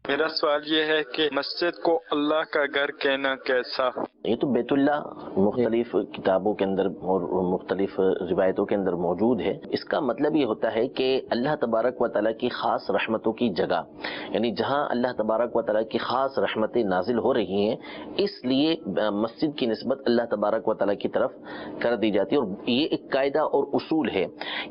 میرا سوال یہ ہے کہ مسجد کو اللہ کا گھر کہنا کیسا؟ یہ تو بیت اللہ مختلف کتابوں کے اندر اور مختلف روایتوں کے اندر موجود ہے۔ اس کا مطلب یہ ہوتا ہے کہ اللہ تبارک و تعالیٰ کی خاص رحمتوں کی جگہ، یعنی جہاں اللہ تبارک و تعالیٰ کی خاص رحمتیں نازل ہو رہی ہیں، اس لیے مسجد کی نسبت اللہ تبارک و تعالیٰ کی طرف کر دی جاتی ہے۔ اور یہ ایک قاعدہ اور اصول ہے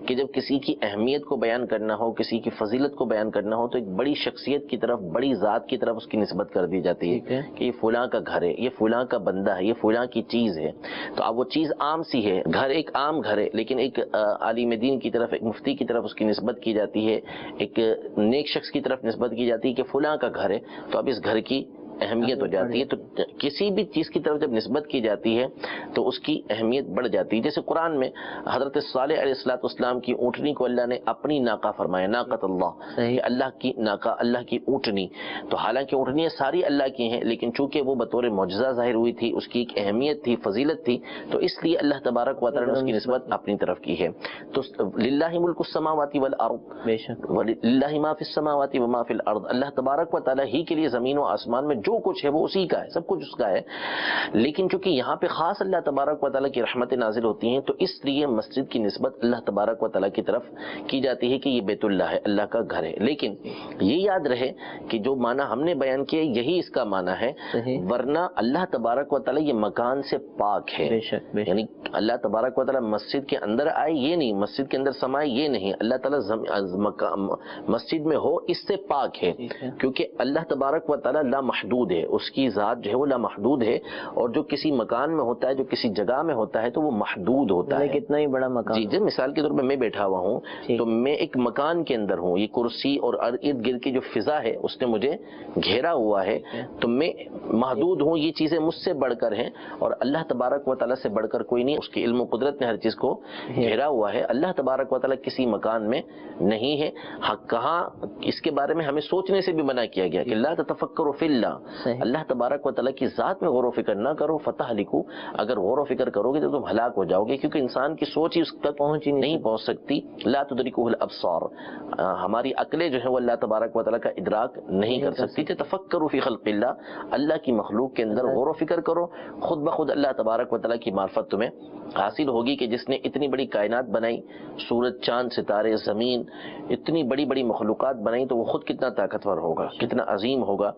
کہ جب کسی کی اہمیت کو بیان کرنا ہو، کسی کی فضیلت کو بیان کرنا ہو، تو ایک بڑی شخصیت کی طرف، بڑی ذات کی طرف اس کی نسبت کر دی جاتی ہے کہ یہ فلاں کا گھر ہے، یہ فلاں کا بندہ ہے، یہ فلاں کی چیز ہے۔ تو اب وہ چیز عام سی ہے، گھر ایک عام گھر ہے، لیکن ایک عالم دین کی طرف، ایک مفتی کی طرف اس کی نسبت کی جاتی ہے، ایک نیک شخص کی طرف نسبت کی جاتی ہے کہ فلاں کا گھر ہے، تو اب اس گھر کی اہمیت ہو جاتی ہے۔ تو کسی بھی چیز کی طرف جب نسبت کی جاتی ہے تو اس کی اہمیت بڑھ جاتی ہے۔ جیسے قرآن میں حضرت صالح علیہ السلام کی اونٹنی کو اللہ نے اپنی ناقہ فرمایا، ناقۃ اللہ، اللہ کی ناقہ، اللہ کی اونٹنی۔ تو حالانکہ اونٹنیاں ساری اللہ کی ہیں، لیکن چونکہ وہ بطور معجزہ ظاہر ہوئی تھی، اس کی ایک اہمیت تھی، فضیلت تھی، تو اس لیے اللہ تبارک و تعالیٰ نے اس کی نسبت اپنی طرف کی ہے۔ تو للہ ملک السماوات والارض، للہ ما فی السماوات وما فی الارض، اللہ تبارک و تعالیٰ ہی کے لیے زمین و آسمان میں جو کچھ ہے وہ اسی کا ہے، سب کچھ اس کا ہے۔ لیکن چونکہ یہاں پہ خاص اللہ تبارک و تعالیٰ کی رحمتیں نازل ہوتی ہیں، تو اس لیے مسجد کی نسبت اللہ تبارک و تعالیٰ کی طرف کی جاتی ہے کہ یہ بیت اللہ ہے، اللہ کا گھر ہے۔ لیکن یہ یاد رہے کہ جو معنی ہم نے بیان کیا یہی اس کا معنی ہے، ورنہ اللہ تبارک و تعالیٰ یہ مکان سے پاک ہے۔ یعنی اللہ تبارک و تعالیٰ مسجد کے اندر آئے یہ نہیں، مسجد کے اندر سمائے یہ نہیں، اللہ تعالیٰ مسجد میں ہو اس سے پاک ہے، کیونکہ اللہ تبارک و تعالیٰ لامحدود ہے، اس کی ذات جو ہے وہ لامحدود ہے، اور جو کسی مکان میں ہوتا ہے، جو کسی جگہ میں ہوتا ہے، تو وہ محدود ہوتا ہے۔ کتنا ہی بڑا مکان، جی، مثال کے طور پہ میں بیٹھا ہوا ہوں تو میں ایک مکان کے اندر ہوں، یہ کرسی اور ارد گرد کی جو فضا ہے اس نے مجھے گھیرا ہوا ہے، تو میں محدود ہوں، یہ چیزیں مجھ سے بڑھ کر ہیں، اور اللہ تبارک و تعالیٰ سے بڑھ کر کوئی نہیں، اس کے علم و قدرت نے ہر چیز کو گھیرا ہوا ہے۔ اللہ تبارک و تعالیٰ کسی مکان میں نہیں ہے۔ کہاں اس کے بارے میں ہمیں سوچنے سے بھی منع کیا گیا کہ لا تتفکروا فی اللہ، اللہ تبارک و تعالیٰ کی ذات میں غور و فکر نہ کرو، فتہلکوا، اگر غور و فکر کرو گے تو تم ہلاک ہو جاؤ گے، کیونکہ انسان کی سوچ ہی اس تک نہیں پہنچ سکتی۔ لا تدرکہ الابصار، ہماری عقلیں جو ہے وہ اللہ تبارک و تعالیٰ کا ادراک نہیں کر سکتی۔ تفکروا فی خلق اللہ، اللہ کی مخلوق کے اندر غور و فکر کرو، خود بخود اللہ تبارک و تعالیٰ کی معرفت تمہیں حاصل ہوگی کہ جس نے اتنی بڑی کائنات بنائی، سورج، چاند، ستارے، زمین، اتنی بڑی بڑی مخلوقات بنائی، تو وہ خود کتنا طاقتور ہوگا، کتنا عظیم ہوگا۔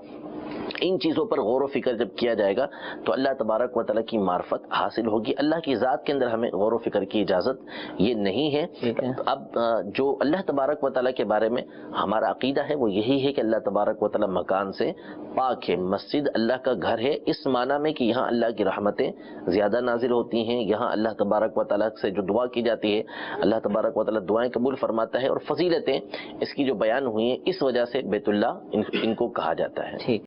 ان چیزوں پر غور و فکر جب کیا جائے گا تو اللہ تبارک و تعالیٰ کی معرفت حاصل ہوگی۔ اللہ کی ذات کے اندر ہمیں غور و فکر کی اجازت یہ نہیں ہے۔ اب جو اللہ تبارک و تعالیٰ کے بارے میں ہمارا عقیدہ ہے وہ یہی ہے کہ اللہ تبارک و تعالیٰ مکان سے پاک ہے، مسجد اللہ کا گھر ہے، اس معنی میں کہ یہاں اللہ کی رحمتیں زیادہ نازل ہوتی ہیں، یہاں اللہ تبارک و تعالیٰ سے جو دعا کی جاتی ہے اللہ تبارک و تعالیٰ دعائیں قبول فرماتا ہے، اور فضیلتیں اس کی جو بیان ہوئی ہیں اس وجہ سے بیت اللہ ان کو کہا جاتا ہے۔